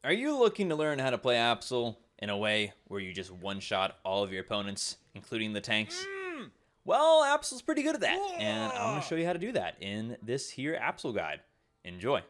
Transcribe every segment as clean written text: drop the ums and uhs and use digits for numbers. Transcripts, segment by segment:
Are you looking to learn how to play Absol in a way where you just one-shot all of your opponents, including the tanks? Well, Absol's pretty good at that, and I'm going to show you how to do that in this here Absol guide. Enjoy.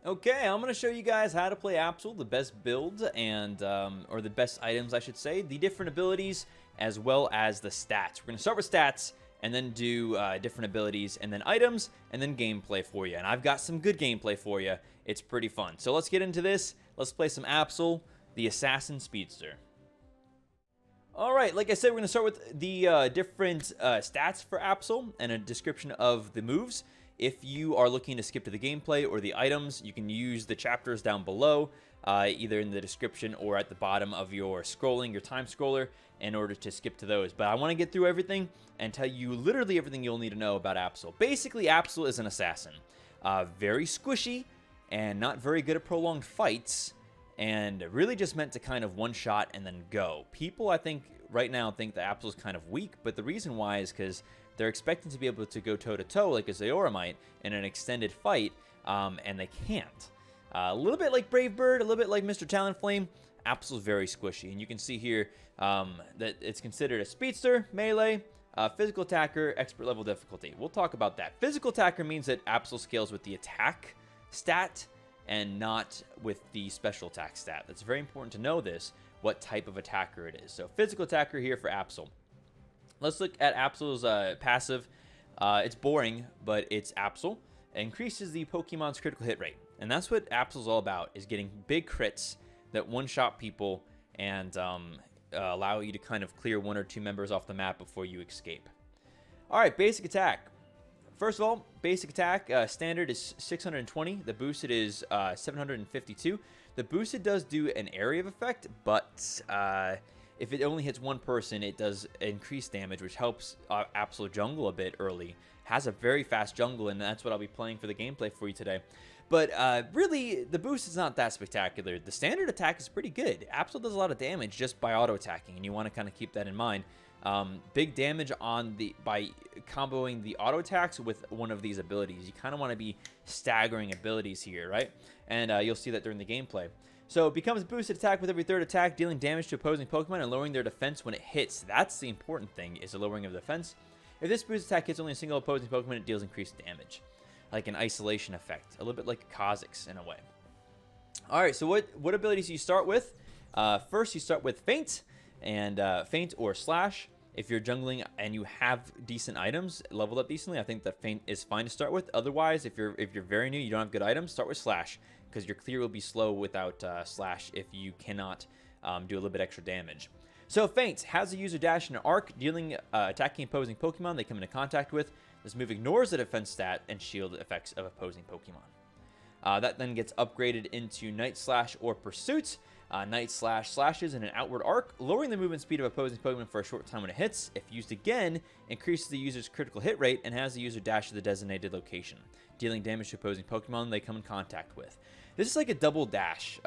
Okay, I'm going to show you guys how to play Absol, the best builds and, or the best items, I should say, the different abilities, as well as the stats. We're going to start with stats, and then do different abilities, and then items, and then gameplay for you. And I've got some good gameplay for you. It's pretty fun. So let's get into this. Let's play some Absol, the Assassin Speedster. Alright, like I said, we're going to start with the different stats for Absol and a description of the moves. If you are looking to skip to the gameplay or the items, you can use the chapters down below, either in the description or at the bottom of your scrolling, your time scroller, in order to skip to those. But I want to get through everything and tell you literally everything you'll need to know about Absol. Basically, Absol is an assassin. Very squishy and not very good at prolonged fights, and really just meant to kind of one-shot and then go. People, I think, right now think that Absol is kind of weak, but the reason why is because they're expecting to be able to go toe-to-toe like a Zayora might in an extended fight, and they can't. A little bit like Brave Bird, a little bit like Mr. Talonflame, Absol is very squishy. And you can see here that it's considered a speedster, melee, physical attacker, expert level difficulty. We'll talk about that. Physical attacker means that Absol scales with the attack stat and not with the special attack stat. That's very important to know this, what type of attacker it is. So physical attacker here for Absol. Let's look at Absol's passive. It's boring, but it's Absol. It increases the Pokemon's critical hit rate. And that's what Absol's all about, is getting big crits that one-shot people and allow you to kind of clear one or two members off the map before you escape. Alright, basic attack. First of all, basic attack, standard is 620. The boosted is 752. The boosted does do an area of effect, but if it only hits one person, it does increase damage, which helps Absol jungle a bit early. Has a very fast jungle, and that's what I'll be playing for the gameplay for you today. But really, the boost is not that spectacular. The standard attack is pretty good. Absol does a lot of damage just by auto-attacking, and you want to kind of keep that in mind. Big damage on by comboing the auto attacks with one of these abilities. You kind of want to be staggering abilities here, right? And you'll see that during the gameplay. So it becomes a boosted attack with every third attack, dealing damage to opposing Pokemon and lowering their defense when it hits. That's the important thing, is the lowering of defense. If this boosted attack hits only a single opposing Pokemon, it deals increased damage, like an isolation effect, a little bit like Kha'Zix in a way. All right, so what abilities do you start with? First, you start with Feint, and Feint or Slash. If you're jungling and you have decent items, leveled up decently, I think that Feint is fine to start with. Otherwise, if you're very new, you don't have good items, start with Slash, because your clear will be slow without Slash if you cannot do a little bit extra damage. So Feint has the user dash and an arc, dealing attacking opposing Pokemon they come into contact with. This move ignores the defense stat and shield effects of opposing Pokemon. That then gets upgraded into Night Slash or Pursuit. Night Slash slashes in an outward arc, lowering the movement speed of opposing Pokemon for a short time when it hits. If used again, increases the user's critical hit rate and has the user dash to the designated location, dealing damage to opposing Pokemon they come in contact with. This is like a double dash.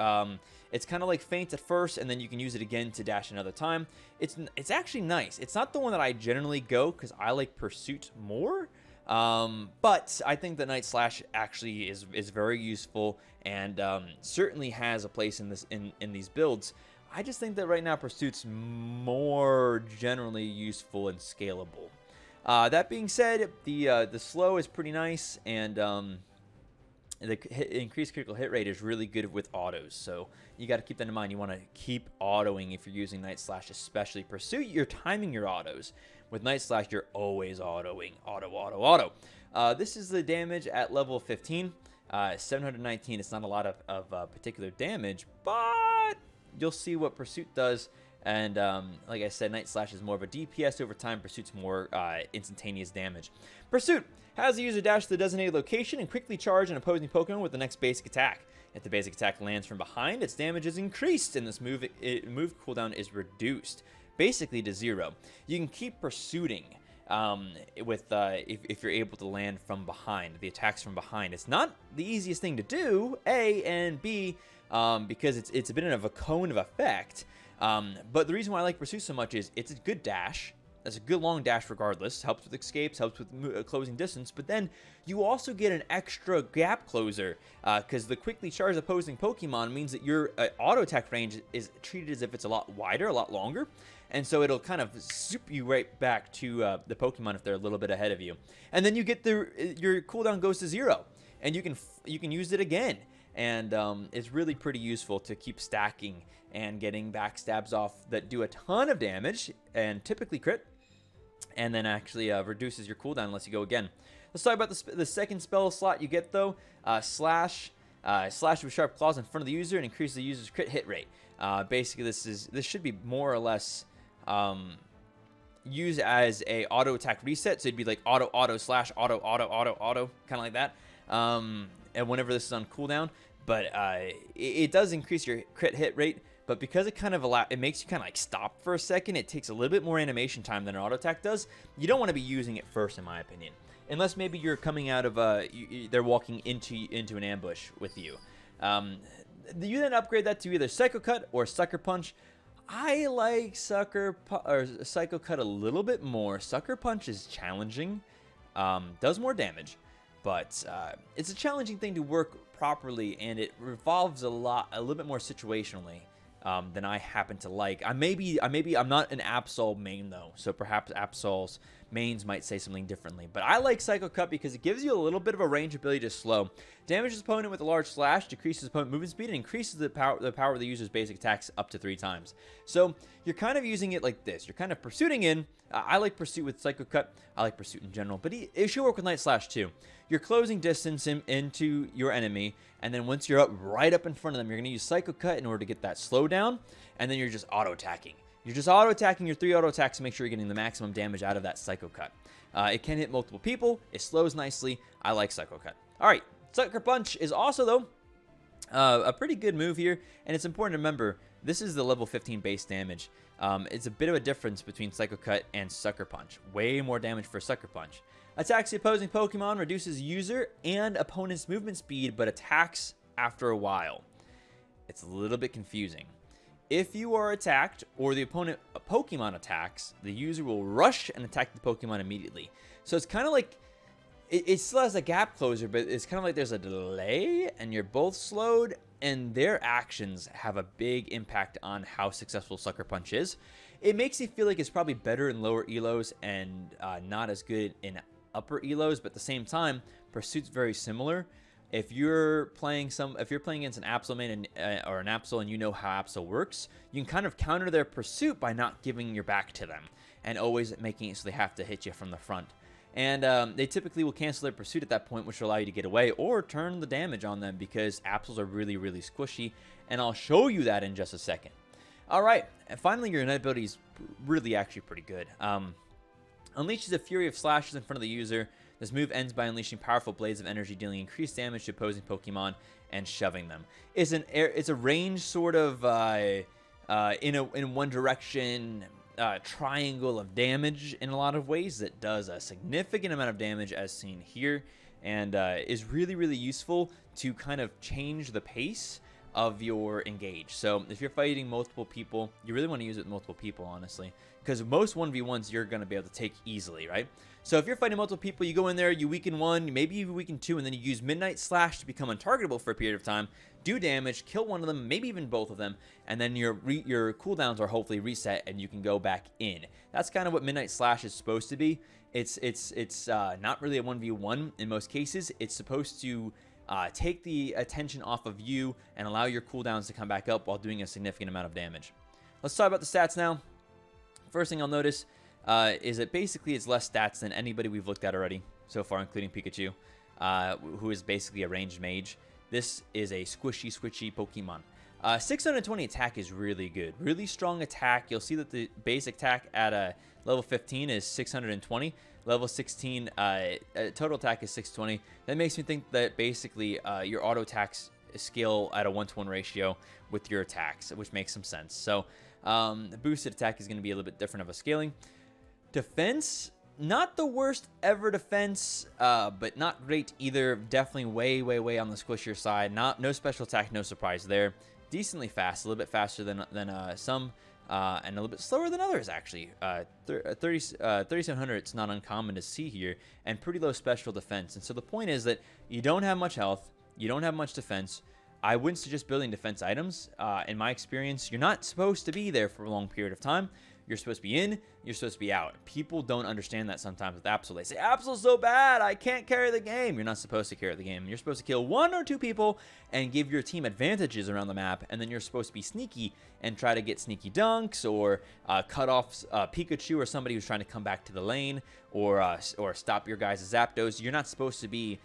It's kind of like Feint at first, and then you can use it again to dash another time. It's actually nice. It's not the one that I generally go, because I like Pursuit more. But I think the Night Slash actually is very useful, and certainly has a place in these builds. I just think that right now Pursuit's more generally useful and scalable. That being said, the slow is pretty nice, and the increased critical hit rate is really good with autos, so you got to keep that in mind. You want to keep autoing if you're using Night Slash, especially Pursuit. You're timing your autos. With Night Slash, you're always autoing. Auto. This is the damage at level 15. 719. It's not a lot of particular damage, but you'll see what Pursuit does. And like I said, Night Slash is more of a DPS over time. Pursuit's more instantaneous damage. Pursuit has the user dash to the designated location and quickly charge an opposing Pokemon with the next basic attack. If the basic attack lands from behind, its damage is increased, and this move cooldown is reduced, basically to 0. You can keep pursuing with if you're able to land from behind, the attacks from behind. It's not the easiest thing to do, A, and B, because it's a bit of a cone of effect. But the reason why I like Pursuit so much is it's a good dash. That's a good long dash regardless. Helps with escapes, helps with closing distance. But then you also get an extra gap closer because the quickly charged opposing Pokemon means that your auto attack range is treated as if it's a lot wider, a lot longer. And so it'll kind of zoop you right back to the Pokemon if they're a little bit ahead of you. And then you get your cooldown goes to 0. And you can use it again. And it's really pretty useful to keep stacking and getting backstabs off that do a ton of damage and typically crit, and then actually reduces your cooldown unless you go again. Let's talk about the second spell slot you get though. Slash with sharp claws in front of the user and increase the user's crit hit rate. Basically, this should be more or less used as a auto attack reset. So it'd be like auto slash auto kind of like that. And whenever this is on cooldown, but it does increase your crit hit rate. But because it makes you kind of like stop for a second, it takes a little bit more animation time than an auto attack does. You don't want to be using it first, in my opinion, unless maybe you're coming out of they're walking into an ambush with you. You then upgrade that to either Psycho Cut or Sucker Punch. I like Psycho Cut a little bit more. Sucker Punch is challenging, does more damage, but it's a challenging thing to work properly, and it revolves a little bit more situationally than I happen to like. I'm not an Absol main though, so perhaps Absol's mains might say something differently. But I like Psycho Cut because it gives you a little bit of a range ability to slow. Damages opponent with a large slash, decreases opponent movement speed, and increases the power of the user's basic attacks up to 3 times. So you're kind of using it like this. You're kind of pursuing in. I like Pursuit with Psycho Cut. I like Pursuit in general, but it should work with Night Slash too. You're closing distance into your enemy, and then once you're right up in front of them, you're going to use Psycho Cut in order to get that slowdown, and then you're just auto-attacking. You're just auto-attacking your 3 auto-attacks to make sure you're getting the maximum damage out of that Psycho Cut. It can hit multiple people. It slows nicely. I like Psycho Cut. All right, Sucker Punch is also, though, a pretty good move here, and it's important to remember, this is the level 15 base damage. It's a bit of a difference between Psycho Cut and Sucker Punch. Way more damage for Sucker Punch. Attacks the opposing Pokemon, reduces user and opponent's movement speed, but attacks after a while. It's a little bit confusing. If you are attacked or the opponent Pokemon attacks, the user will rush and attack the Pokemon immediately. So it's kind of like, it still has a gap closer, but it's kind of like there's a delay and you're both slowed, and their actions have a big impact on how successful Sucker Punch is. It makes you feel like it's probably better in lower elos and not as good in upper elos, but at the same time, Pursuit's very similar. If you're playing against an Absol main or an Absol and you know how Absol works, you can kind of counter their Pursuit by not giving your back to them and always making it so they have to hit you from the front. And they typically will cancel their Pursuit at that point, which will allow you to get away or turn the damage on them because Absols are really, really squishy, and I'll show you that in just a second. All right, and finally, your Ignite ability is really actually pretty good. Unleashes a fury of slashes in front of the user. This move ends by unleashing powerful blades of energy, dealing increased damage to opposing Pokemon and shoving them. It's a range sort of in one direction triangle of damage in a lot of ways that does a significant amount of damage as seen here, and is really, really useful to kind of change the pace of your engage. So if you're fighting multiple people, you really want to use it with multiple people, honestly, because most 1v1s you're going to be able to take easily, right? So if you're fighting multiple people, you go in there, you weaken one, maybe you weaken two, and then you use Midnight Slash to become untargetable for a period of time, do damage, kill one of them, maybe even both of them, and then your cooldowns are hopefully reset and you can go back in. That's kind of what Midnight Slash is supposed to be. It's not really a 1v1 in most cases. It's supposed to take the attention off of you and allow your cooldowns to come back up while doing a significant amount of damage. Let's talk about the stats now. First thing I'll notice is that basically it's less stats than anybody we've looked at already so far, including Pikachu, who is basically a ranged mage. This is a squishy Pokemon. 620 attack is really good. Really strong attack. You'll see that the basic attack at level 15 is 620. Level 16 total attack is 620. That makes me think that basically your auto attacks scale at a 1-to-1 ratio with your attacks, which makes some sense. So the boosted attack is going to be a little bit different of a scaling. Defense, not the worst ever defense, but not great either. Definitely way on the squishier side. No special attack, no surprise there. Decently fast, a little bit faster than some and a little bit slower than others, actually. 3700, it's not uncommon to see here, and pretty low special defense. And so the point is that you don't have much health, you don't have much defense. I wouldn't suggest building defense items. In my experience, you're not supposed to be there for a long period of time. You're supposed to be in, you're supposed to be out. People don't understand that sometimes with Absol. They say, Absol's so bad, I can't carry the game. You're not supposed to carry the game. You're supposed to kill 1 or 2 people and give your team advantages around the map, and then you're supposed to be sneaky and try to get sneaky dunks or cut off Pikachu or somebody who's trying to come back to the lane, or stop your guys' Zapdos. You're not supposed to be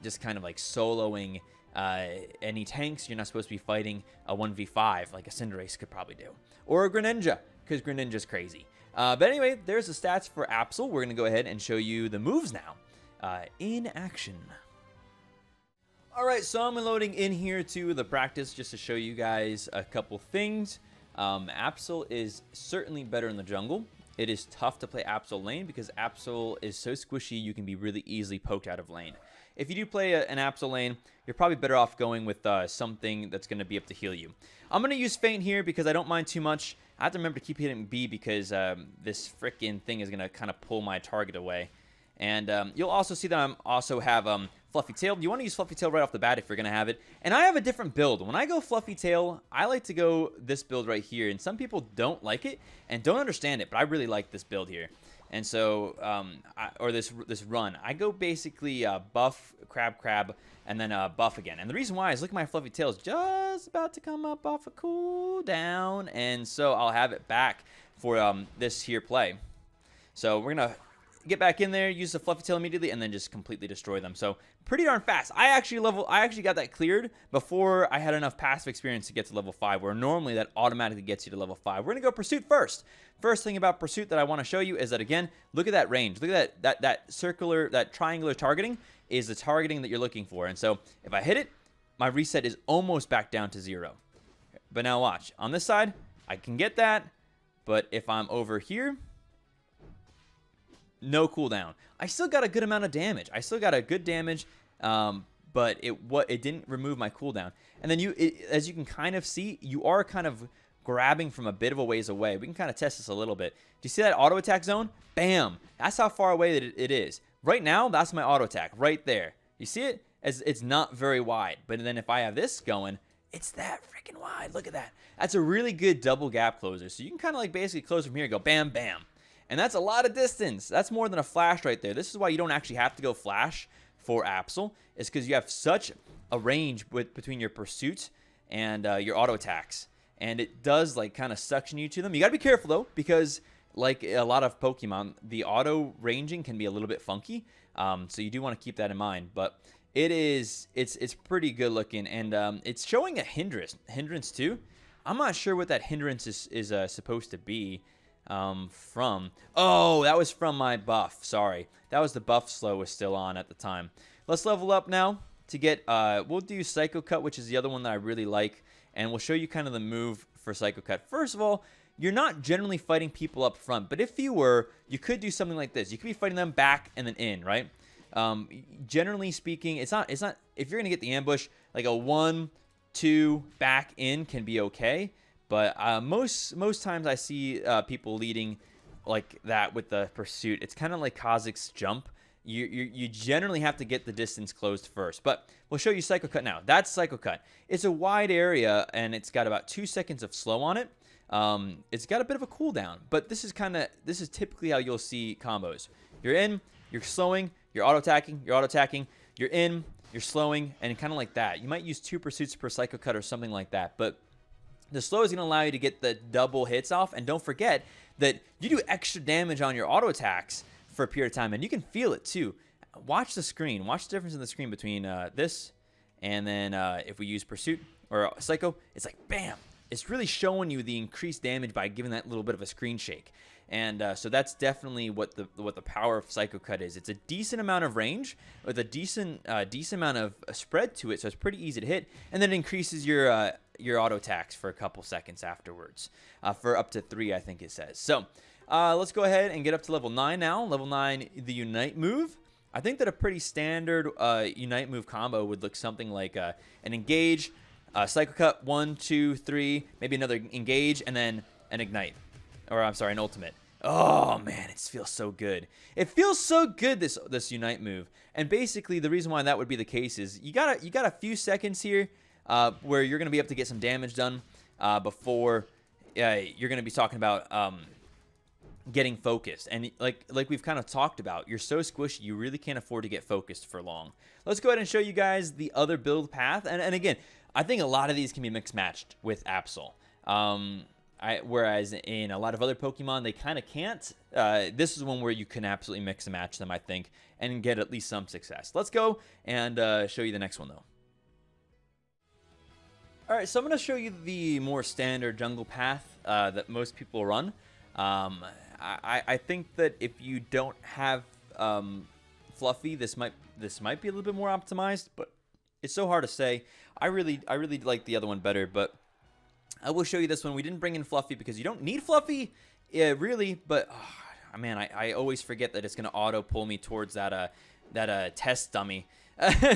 just kind of like soloing any tanks. You're not supposed to be fighting a 1v5 like a Cinderace could probably do, or a Greninja, because Greninja's crazy. But anyway, there's the stats for Absol. We're going to go ahead and show you the moves now in action. All right, so I'm loading in here to the practice just to show you guys a couple things. Absol is certainly better in the jungle. It is tough to play Absol lane because Absol is so squishy you can be really easily poked out of lane. If you do play an Absol lane, you're probably better off going with something that's going to be able to heal you. I'm going to use Feint here because I don't mind too much. I have to remember to keep hitting B because this freaking thing is going to kind of pull my target away. And you'll also see that I also have Fluffy Tail. You want to use Fluffy Tail right off the bat if you're going to have it. And I have a different build. When I go Fluffy Tail, I like to go this build right here. And some people don't like it and don't understand it, but I really like this build here. And so, or this run, I go basically buff, crab, and then buff again. And the reason why is, look at my Fluffy Tail is just about to come up off a cooldown, and so I'll have it back for this here play. So we're gonna get back in there, use the Fluffy Tail immediately, and then just completely destroy them. So pretty darn fast. I actually got that cleared before I had enough passive experience to get to level 5, where normally that automatically gets you to level 5. We're gonna go Pursuit first. First thing about Pursuit that I want to show you is that, again, look at that range. Look at that circular, that triangular targeting is the targeting that you're looking for. And so if I hit it, my reset is almost back down to 0. But now watch. On this side, I can get that, but if I'm over here, no cooldown. I still got a good amount of damage. I still got a good damage, but it didn't remove my cooldown. And then as you can kind of see, you are kind of grabbing from a bit of a ways away. We can kind of test this a little bit. Do you see that auto attack zone? Bam! That's how far away that it is. Right now, that's my auto attack right there. You see it? As it's not very wide. But then if I have this going, it's that freaking wide. Look at that. That's a really good double gap closer. So you can kind of like basically close from here and go bam, bam. And that's a lot of distance. That's more than a flash right there. This is why you don't actually have to go flash for Absol. It's because you have such a range between your pursuits and your auto attacks. And it does like kind of suction you to them. You got to be careful though, because like a lot of Pokemon, the auto ranging can be a little bit funky. So you do want to keep that in mind. But it's pretty good looking, and it's showing a hindrance too. I'm not sure what that hindrance is supposed to be from. Oh, that was from my buff. Sorry, that was the buff slow was still on at the time. Let's level up now to get. We'll do Psycho Cut, which is the other one that I really like. And we'll show you kind of the move for Psycho Cut. First of all, you're not generally fighting people up front, but if you were, you could do something like this. You could be fighting them back and then in, right? Generally speaking, it's not. If you're gonna get the ambush, like a 1-2 back in can be okay. But most times I see people leading like that with the pursuit. It's kind of like Kazac's jump. You generally have to get the distance closed first, but we'll show you Psycho Cut now. That's Psycho Cut. It's a wide area, and it's got about 2 seconds of slow on it. It's got a bit of a cooldown, but this is typically how you'll see combos. You're in, you're slowing, you're auto-attacking, you're in, you're slowing, and kind of like that. You might use 2 pursuits per Psycho Cut or something like that, but the slow is going to allow you to get the double hits off, and don't forget that you do extra damage on your auto attacks for a period of time, and you can feel it too. Watch the screen. Watch the difference in the screen between this and then if we use Pursuit or Psycho, it's like bam. It's really showing you the increased damage by giving that little bit of a screen shake. And so that's definitely what the power of Psycho Cut is. It's a decent amount of range with a decent amount of spread to it, so it's pretty easy to hit. And then it increases your auto attacks for a couple seconds afterwards, for up to 3, I think it says. So let's go ahead and get up to level 9 now. Level 9, the Unite move. I think that a pretty standard Unite move combo would look something like an Engage, Psycho Cut, 1, 2, 3, maybe another Engage, and then an Ignite. Or, I'm sorry, an Ultimate. Oh, man, it feels so good. It feels so good, this Unite move. And basically, the reason why that would be the case is you got a few seconds here where you're going to be able to get some damage done before you're going to be talking about getting focused. And like we've kind of talked about, you're so squishy, you really can't afford to get focused for long. Let's go ahead and show you guys the other build path. And again, I think a lot of these can be mix-matched with Absol. Whereas in a lot of other Pokemon, they kind of can't. This is one where you can absolutely mix and match them, I think, and get at least some success. Let's go and show you the next one, though. All right, so I'm going to show you the more standard jungle path that most people run. I think that if you don't have Fluffy, this might be a little bit more optimized, but it's so hard to say. I really like the other one better, but I will show you this one. We didn't bring in Fluffy because you don't need Fluffy, really. But man, I always forget that it's gonna auto pull me towards that test dummy.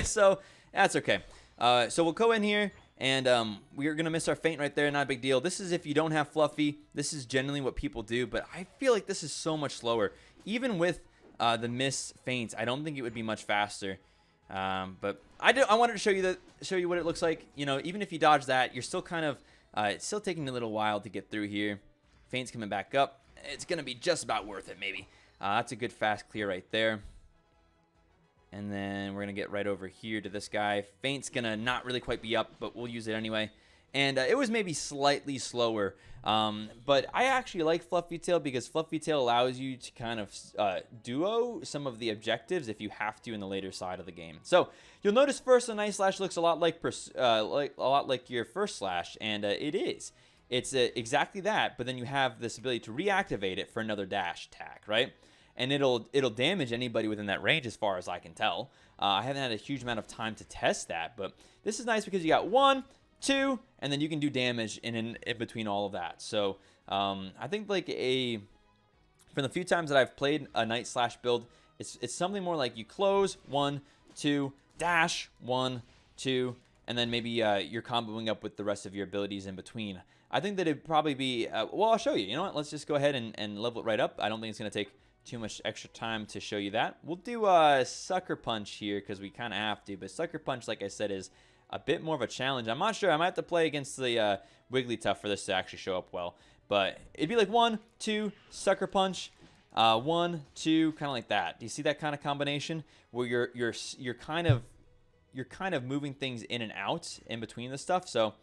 So that's okay. So we'll go in here, and we're gonna miss our feint right there. Not a big deal. This is if you don't have Fluffy. This is generally what people do, but I feel like this is so much slower. Even with the miss feints, I don't think it would be much faster. But I wanted to show you what it looks like. You know, even if you dodge that, you're still kind of it's still taking a little while to get through here. Feint's coming back up. It's going to be just about worth it, maybe. That's a good fast clear right there. And then we're going to get right over here to this guy. Feint's going to not really quite be up, but we'll use it anyway. And it was maybe slightly slower. But I actually like Fluffy Tail because Fluffy Tail allows you to kind of duo some of the objectives if you have to in the later side of the game. So you'll notice first the Night Slash looks a lot like your first slash, and it is. It's exactly that, but then you have this ability to reactivate it for another dash attack, right? And it'll damage anybody within that range as far as I can tell. I haven't had a huge amount of time to test that, but this is nice because you got 1, 2, and then you can do damage in between all of that. So I think like from the few times that I've played a Night Slash build, it's something more like you close 1, 2, dash 1, 2, and then maybe you're comboing up with the rest of your abilities in between. I think that it'd probably be well, I'll show you. You know what? Let's just go ahead and level it right up. I don't think it's gonna take too much extra time to show you that. We'll do Sucker Punch here because we kind of have to. But Sucker Punch, like I said, is a bit more of a challenge. I'm not sure. I might have to play against the Wigglytuff for this to actually show up well. But it'd be like 1, 2, Sucker Punch, 1, 2, kind of like that. Do you see that kind of combination where you're kind of moving things in and out in between the stuff? So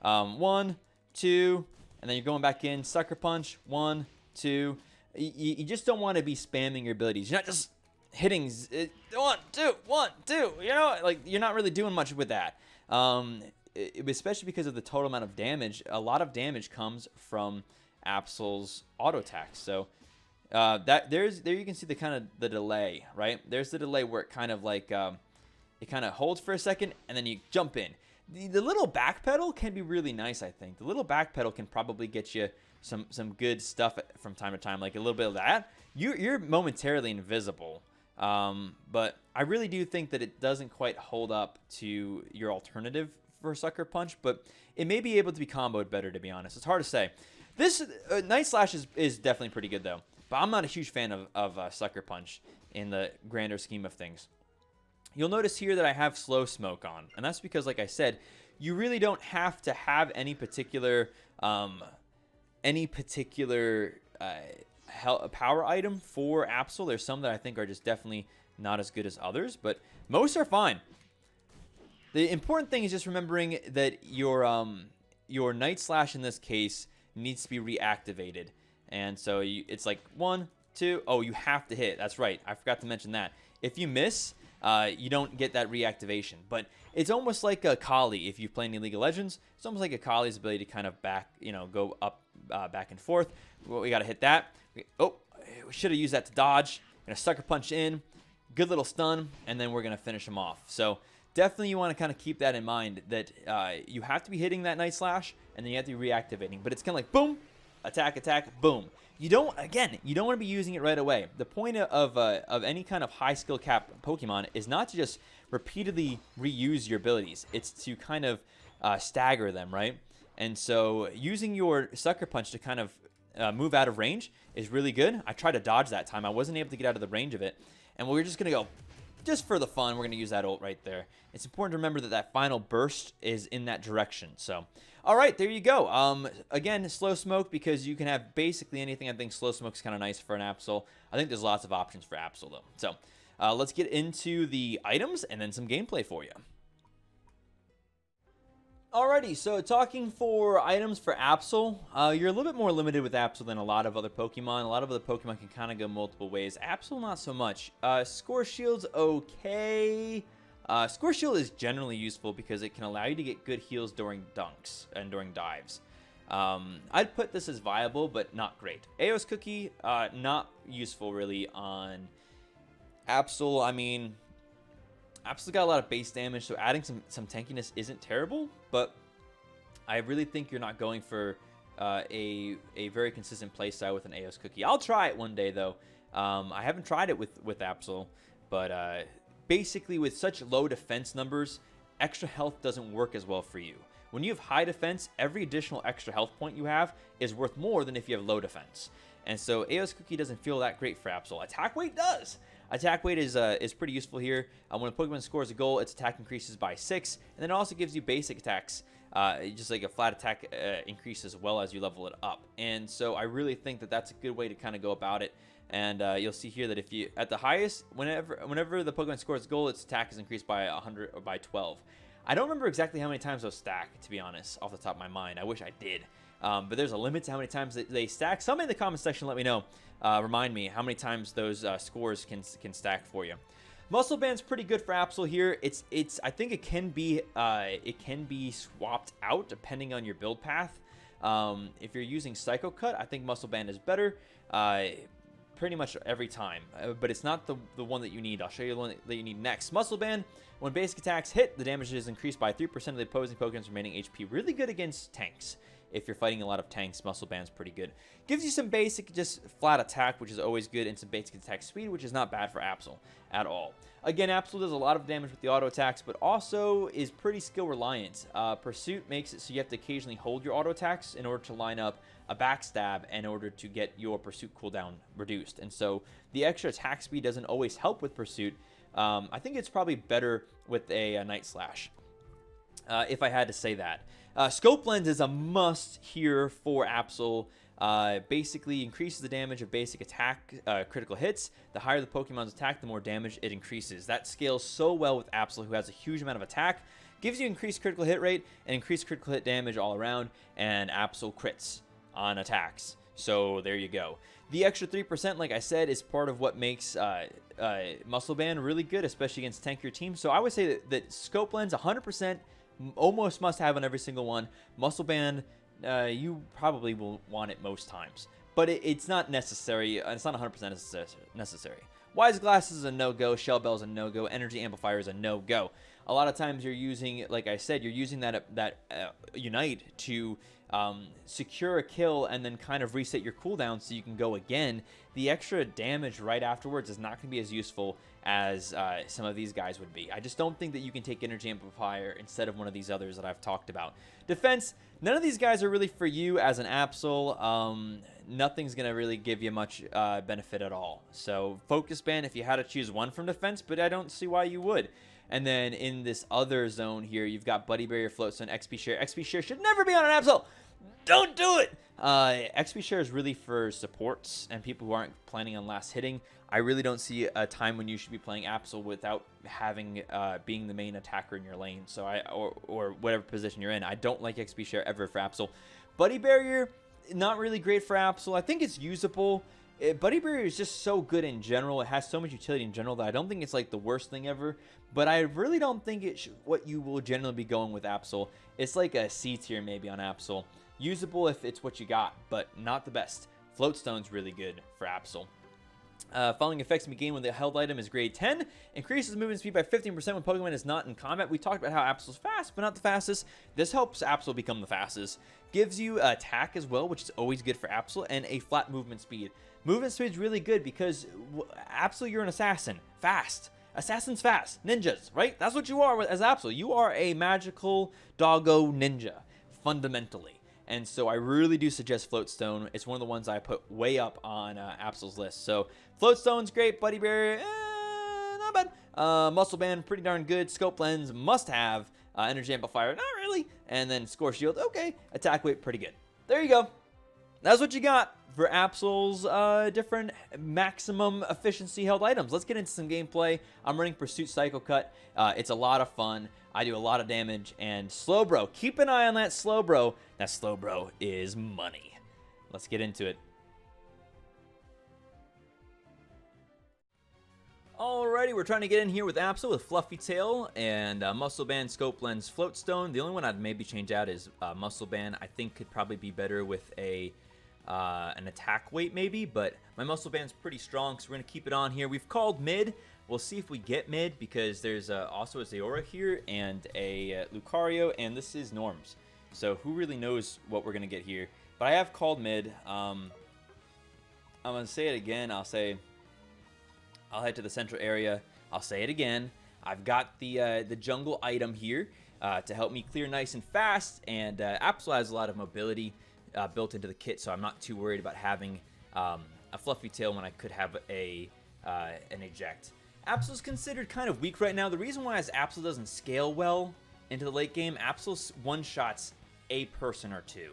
1, 2, and then you're going back in. Sucker Punch, 1, 2. You just don't want to be spamming your abilities. You're not just hitting 1, 2, 1, 2. You know, like you're not really doing much with that. Especially because of the total amount of damage. A lot of damage comes from Absol's auto attacks. So there you can see the delay, right? There's the delay where it kind of like it kind of holds for a second and then you jump in. The little back pedal can be really nice, I think. The little back pedal can probably get you some good stuff from time to time, like a little bit of that. You're momentarily invisible, but I really do think that it doesn't quite hold up to your alternative for Sucker Punch, but it may be able to be comboed better, to be honest. It's hard to say. This Night Slash is definitely pretty good, though, but I'm not a huge fan of Sucker Punch in the grander scheme of things. You'll notice here that I have Slow Smoke on, and that's because, like I said, you really don't have to have any particular power item for Absol. There's some that I think are just definitely not as good as others, but most are fine. The important thing is just remembering that your Night Slash in this case needs to be reactivated, and so it's like 1, 2. Oh, you have to hit. That's right. I forgot to mention that. If you miss, you don't get that reactivation. But it's almost like a Kali. If you play any League of Legends, it's almost like a Kali's ability to kind of go up, back and forth. Well, we got to hit that. We should have used that to dodge. Gonna Sucker Punch in, good little stun, and then we're gonna finish him off. So definitely you want to kind of keep that in mind, that you have to be hitting that Night Slash, and then you have to be reactivating. But it's kind of like boom, attack, boom. You don't want to be using it right away. The point of any kind of high skill cap Pokemon is not to just repeatedly reuse your abilities. It's to kind of stagger them, right? And so using your Sucker Punch to kind of move out of range is really good. I tried to dodge that time. I wasn't able to get out of the range of it. And we're just going to go, just for the fun, we're going to use that ult right there. It's important to remember that that final burst is in that direction. So, all right, there you go. Again, slow smoke, because you can have basically anything. I think slow smoke is kind of nice for an Absol. I think there's lots of options for Absol, though. So let's get into the items and then some gameplay for you. Alrighty, so talking for items for Absol, you're a little bit more limited with Absol than a lot of other Pokemon. A lot of other Pokemon can kind of go multiple ways. Absol, not so much. Score Shield's okay. Score Shield is generally useful because it can allow you to get good heals during dunks and during dives. I'd put this as viable, but not great. Aeos Cookie, not useful really on Absol. I mean, Absol's got a lot of base damage, so adding some tankiness isn't terrible, but I really think you're not going for a very consistent playstyle with an Aeos Cookie. I'll try it one day, though. I haven't tried it with Absol, but basically with such low defense numbers, extra health doesn't work as well for you. When you have high defense, every additional extra health point you have is worth more than if you have low defense. And so Aeos Cookie doesn't feel that great for Absol. Attack weight does. Attack weight is pretty useful here. When a Pokemon scores a goal, its attack increases by 6, and then it also gives you basic attacks, just like a flat attack increase as well as you level it up. And so I really think that that's a good way to kind of go about it. And you'll see here that if you, at the highest, whenever the Pokemon scores a goal, its attack is increased by 100 or by 12. I don't remember exactly how many times those stack, to be honest, off the top of my mind. I wish I did. But there's a limit to how many times they stack. Somebody in the comment section let me know. Remind me how many times those scores can stack for you. Muscle Band's pretty good for Absol here. I think it can be swapped out depending on your build path. If you're using Psycho Cut, I think Muscle Band is better pretty much every time. But it's not the one that you need. I'll show you the one that you need next. Muscle Band, when basic attacks hit, the damage is increased by 3% of the opposing Pokemon's remaining HP. Really good against tanks. If you're fighting a lot of tanks, Muscle Band's pretty good. Gives you some basic, just flat attack, which is always good, and some basic attack speed, which is not bad for Absol at all. Again, Absol does a lot of damage with the auto attacks, but also is pretty skill reliant. Pursuit makes it so you have to occasionally hold your auto attacks in order to line up a backstab in order to get your Pursuit cooldown reduced. And so the extra attack speed doesn't always help with Pursuit. I think it's probably better with a Night Slash, if I had to say that. Scope Lens is a must here for Absol. Basically increases the damage of basic attack critical hits. The higher the Pokemon's attack, the more damage it increases. That scales so well with Absol, who has a huge amount of attack. Gives you increased critical hit rate and increased critical hit damage all around, and Absol crits on attacks. So there you go. The extra 3%, like I said, is part of what makes Muscle Band really good, especially against tankier teams. So I would say that Scope Lens 100%, almost must have on every single one. Muscle Band, you probably will want it most times, but it's not necessary. It's not 100% necessary. Wise Glass is a no-go. Shell Bell is a no-go. Energy Amplifier is a no-go. A lot of times you're using, like I said, you're using that Unite to secure a kill and then kind of reset your cooldown so you can go again. The extra damage right afterwards is not going to be as useful as some of these guys would be. I just don't think that you can take Energy Amplifier instead of one of these others that I've talked about. Defense, none of these guys are really for you as an Absol. Nothing's going to really give you much benefit at all. So Focus Band, if you had to choose one from defense, but I don't see why you would. And then in this other zone here, you've got Buddy Barrier, Float Zone, XP Share. XP Share should never be on an Absol. Don't do it! XP Share is really for supports and people who aren't planning on last hitting. I really don't see a time when you should be playing Absol without having being the main attacker in your lane. So or whatever position you're in. I don't like XP Share ever for Absol. Buddy Barrier, not really great for Absol. I think it's usable. Buddy Barrier is just so good in general. It has so much utility in general that I don't think it's like the worst thing ever. But I really don't think it's what you will generally be going with Absol. It's like a C tier maybe on Absol. Usable if it's what you got, but not the best. Float Stone's really good for Absol. Following effects can be gained when the held item is grade 10. Increases movement speed by 15% when Pokemon is not in combat. We talked about how Absol's fast, but not the fastest. This helps Absol become the fastest. Gives you attack as well, which is always good for Absol, and a flat movement speed. Movement speed is really good because Absol, you're an assassin. Fast. Assassins fast. Ninjas, right? That's what you are as Absol. You are a magical doggo ninja. fundamentally. And so I really do suggest Floatstone. It's one of the ones I put way up on Absol's list. So Floatstone's great. Buddy Bear, not bad. Muscle Band, pretty darn good. Scope Lens, must have. Energy Amplifier, not really. And then Score Shield, okay. Attack Weight, pretty good. There you go. That's what you got for Absol's different maximum efficiency held items. Let's get into some gameplay. I'm running Pursuit Cycle Cut. It's a lot of fun. I do a lot of damage. And Slowbro, keep an eye on that Slowbro. That Slowbro is money. Let's get into it. Alrighty, we're trying to get in here with Absol with Fluffy Tail and Muscle Band, Scope Lens, Floatstone. The only one I'd maybe change out is Muscle Band. I think could probably be better with a an attack weight maybe, but my Muscle Band's pretty strong, so we're going to keep it on here. We've called mid. We'll see if we get mid, because there's also a Zaora here and a Lucario, and this is Norms. So who really knows what we're going to get here? But I have called mid. I'm going to say it again. I'll head to the central area. I'll say it again. I've got the jungle item here to help me clear nice and fast, and Absol has a lot of mobility built into the kit, so I'm not too worried about having a Fluffy Tail when I could have an eject. Absol's considered kind of weak right now. The reason why is Absol doesn't scale well into the late game. Absol one-shots a person or two.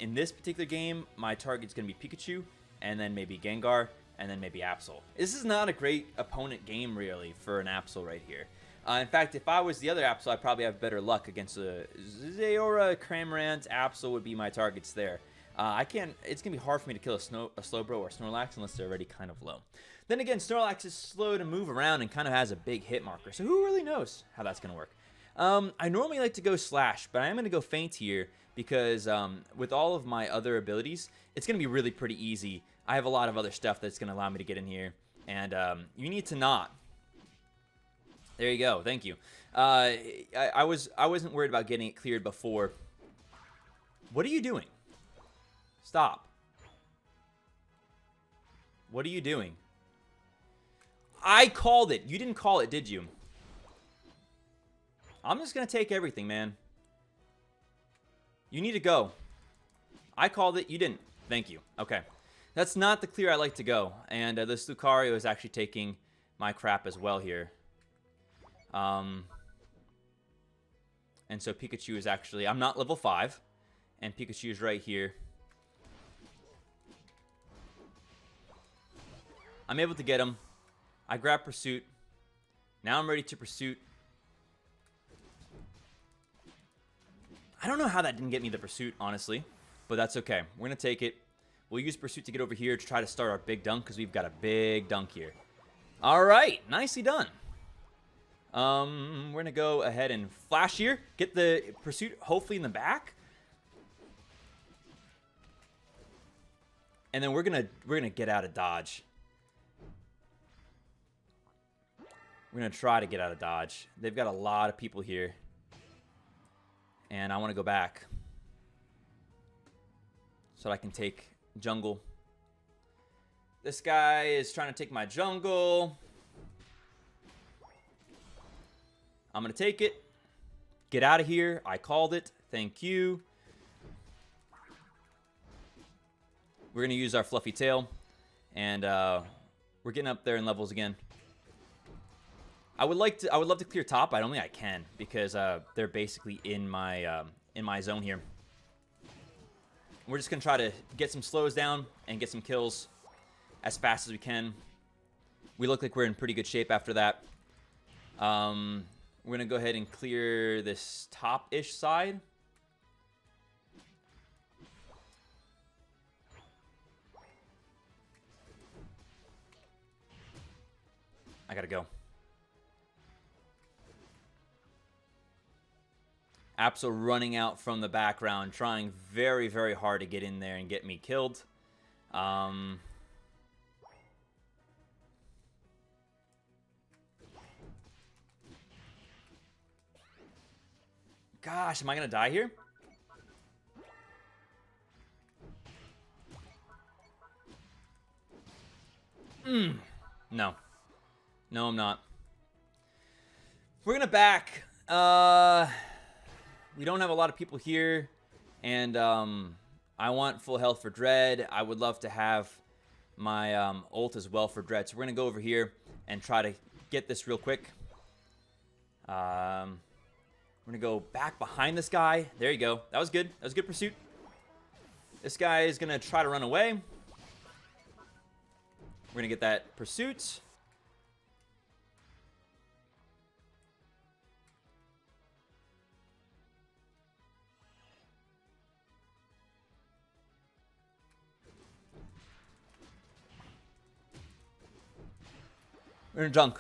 In this particular game, my target's going to be Pikachu, and then maybe Gengar, and then maybe Absol. This is not a great opponent game, really, for an Absol right here. In fact, if I was the other Absol, I'd probably have better luck against a Zaora, Cramorant. Absol would be my targets there. It's going to be hard for me to kill a Slowbro or Snorlax unless they're already kind of low. Then again, Snorlax is slow to move around and kind of has a big hit marker, so who really knows how that's going to work? I normally like to go Slash, but I am going to go Feint here because with all of my other abilities, it's going to be really pretty easy. I have a lot of other stuff that's going to allow me to get in here, and you need to not. There you go. Thank you. I wasn't worried about getting it cleared before. What are you doing? Stop. What are you doing? I called it. You didn't call it, did you? I'm just going to take everything, man. You need to go. I called it. You didn't. Thank you. Okay. That's not the clear I like to go. And this Lucario is actually taking my crap as well here. And so Pikachu is actually... I'm not level 5. And Pikachu is right here. I'm able to get him. I grab Pursuit. Now I'm ready to Pursuit. I don't know how that didn't get me the Pursuit, honestly. But that's okay. We're going to take it. We'll use Pursuit to get over here to try to start our big dunk, because we've got a big dunk here. All right. Nicely done. We're going to go ahead and flash here. Get the Pursuit hopefully in the back. And then we're gonna get out of dodge. We're going to try to get out of dodge. They've got a lot of people here. And I want to go back so that I can take jungle. This guy is trying to take my jungle. I'm going to take it. Get out of here. I called it. Thank you. We're going to use our Fluffy Tail. And we're getting up there in levels again. I would love to clear top. I don't think I can because they're basically in my zone here. We're just gonna try to get some slows down and get some kills as fast as we can. We look like we're in pretty good shape after that. We're gonna go ahead and clear this top-ish side. I gotta go. Absol running out from the background, trying very, very hard to get in there and get me killed. Gosh, am I going to die here? No. No, I'm not. We're going to back. We don't have a lot of people here, and I want full health for Dred. I would love to have my ult as well for Dred. So we're going to go over here and try to get this real quick. We're going to go back behind this guy. There you go. That was good. That was a good pursuit. This guy is going to try to run away. We're going to get that pursuit. We're in junk.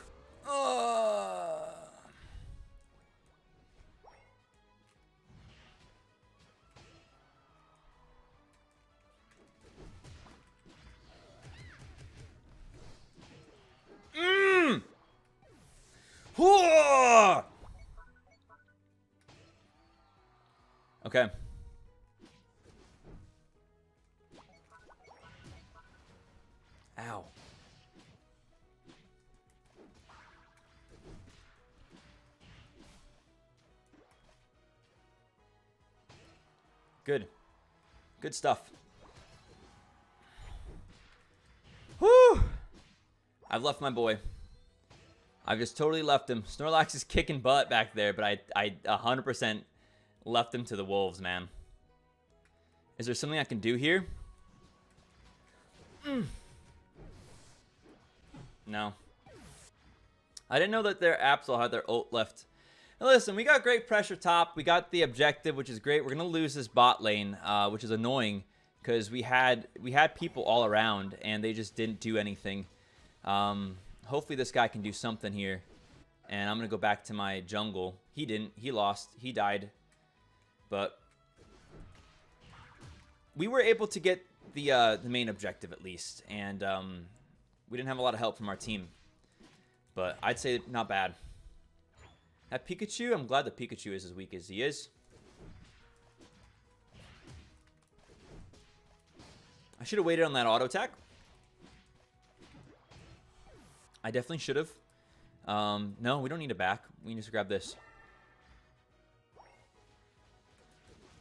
Okay. Ow. Good. Good stuff. Whew. I've left my boy. I've just totally left him. Snorlax is kicking butt back there, but I 100% left him to the wolves, man. Is there something I can do here? No. I didn't know that their Absol had their ult left. Now listen, we got great pressure top. We got the objective, which is great. We're going to lose this bot lane, which is annoying because we had people all around, and they just didn't do anything. Hopefully this guy can do something here. And I'm going to go back to my jungle. He didn't. He lost. He died. But we were able to get the main objective at least. And we didn't have a lot of help from our team. But I'd say not bad. That Pikachu, I'm glad that Pikachu is as weak as he is. I should have waited on that auto attack. I definitely should have. No, we don't need a back. We can just grab this.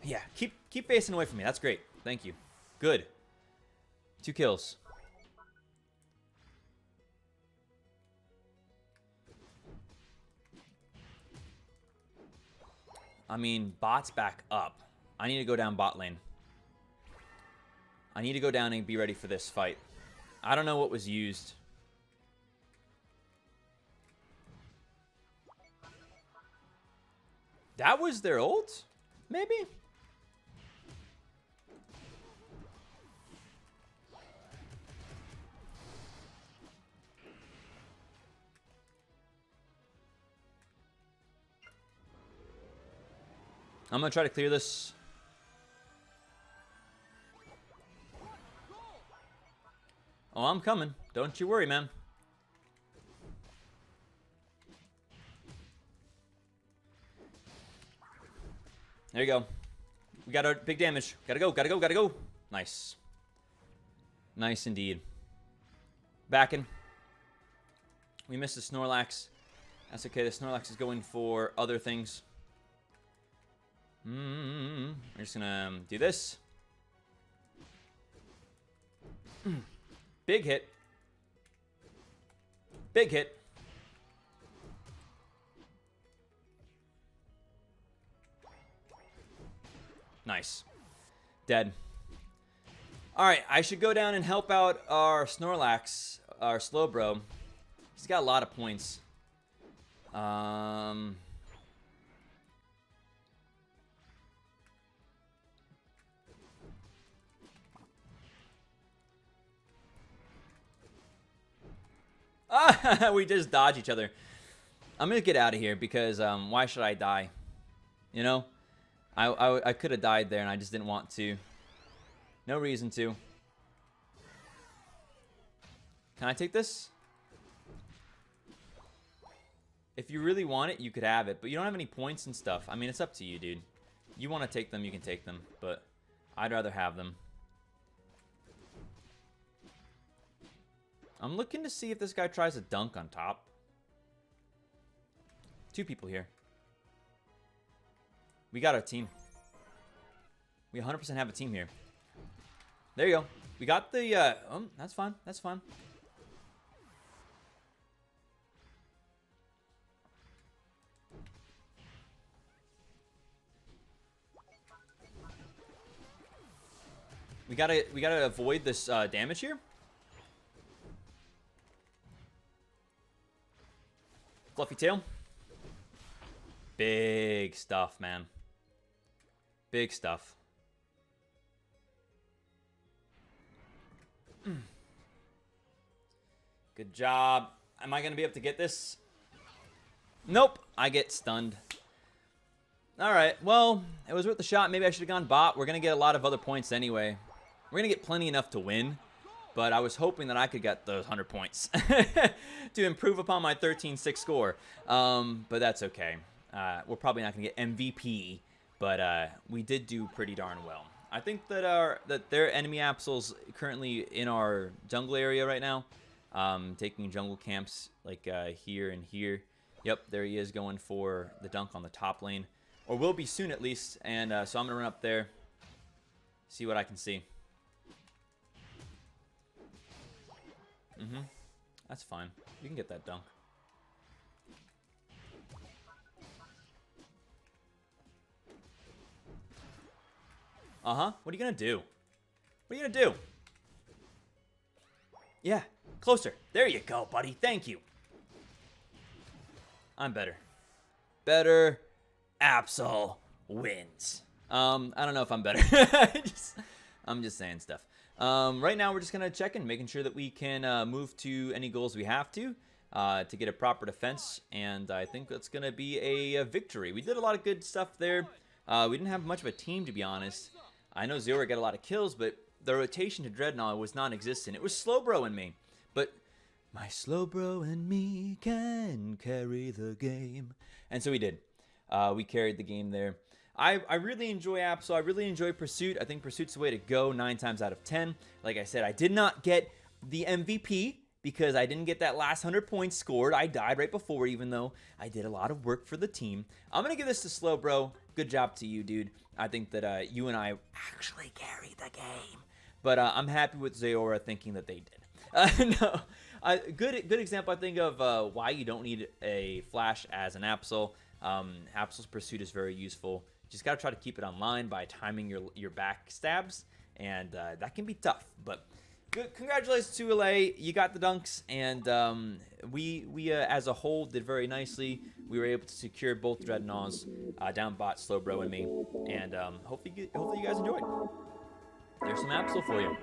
Yeah, keep facing away from me. That's great. Thank you. Good. 2 kills. I mean, bot's back up. I need to go down bot lane. I need to go down and be ready for this fight. I don't know what was used. That was their ult? Maybe? I'm going to try to clear this. Oh, I'm coming. Don't you worry, man. There you go. We got our big damage. Gotta go, gotta go, gotta go. Nice. Nice indeed. Backing. We missed the Snorlax. That's okay. The Snorlax is going for other things. We're just gonna do this. Big hit. Big hit. Nice. Dead. Alright, I should go down and help out our Snorlax, our Slowbro. He's got a lot of points. We just dodge each other. I'm gonna get out of here because why should I die? You know, I could have died there and I just didn't want to. No reason to. Can I take this? If you really want it, you could have it, but you don't have any points and stuff. I mean, it's up to you, dude. You want to take them, you can take them, but I'd rather have them. I'm looking to see if this guy tries to dunk on top. 2 people here. We got our team. We 100% have a team here. There you go. We got the, that's fine. That's fine. We gotta avoid this damage here. Fluffy tail. Big stuff, man. Big stuff. Good job. Am I gonna be able to get this? Nope. I get stunned. Alright, well, it was worth the shot. Maybe I should have gone bot. We're gonna get a lot of other points anyway. We're gonna get plenty enough to win. But I was hoping that I could get those 100 points to improve upon my 13-6 score. But that's okay. We're probably not going to get MVP, but we did do pretty darn well. I think that their enemy Absols currently in our jungle area right now, taking jungle camps like here and here. Yep, there he is going for the dunk on the top lane, or will be soon at least. And so I'm going to run up there, see what I can see. That's fine. You can get that dunk. What are you gonna do? What are you gonna do? Yeah, closer. There you go, buddy. Thank you. I'm better. Better. Absol wins. I don't know if I'm better. I'm just saying stuff. Right now, we're just going to check in, making sure that we can move to any goals we have to get a proper defense, and I think that's going to be a victory. We did a lot of good stuff there. We didn't have much of a team, to be honest. I know Zero got a lot of kills, but the rotation to Drednaw was non-existent. It was Slowbro and me, but my Slowbro and me can carry the game. And so we did. We carried the game there. I really enjoy Absol. I really enjoy Pursuit. I think Pursuit's the way to go 9 times out of 10. Like I said, I did not get the MVP because I didn't get that last 100 points scored. I died right before, even though I did a lot of work for the team. I'm going to give this to Slowbro. Good job to you, dude. I think that you and I actually carried the game. But I'm happy with Zayora thinking that they did. No, good example, I think, of why you don't need a flash as an Absol. Absol's Pursuit is very useful. Just got to try to keep it online by timing your back stabs, and that can be tough. But good, congratulations to LA. You got the dunks, and we as a whole did very nicely. We were able to secure both Drednaws, down bot, Slowbro, and me, and hopefully you guys enjoyed. There's some Absol for you.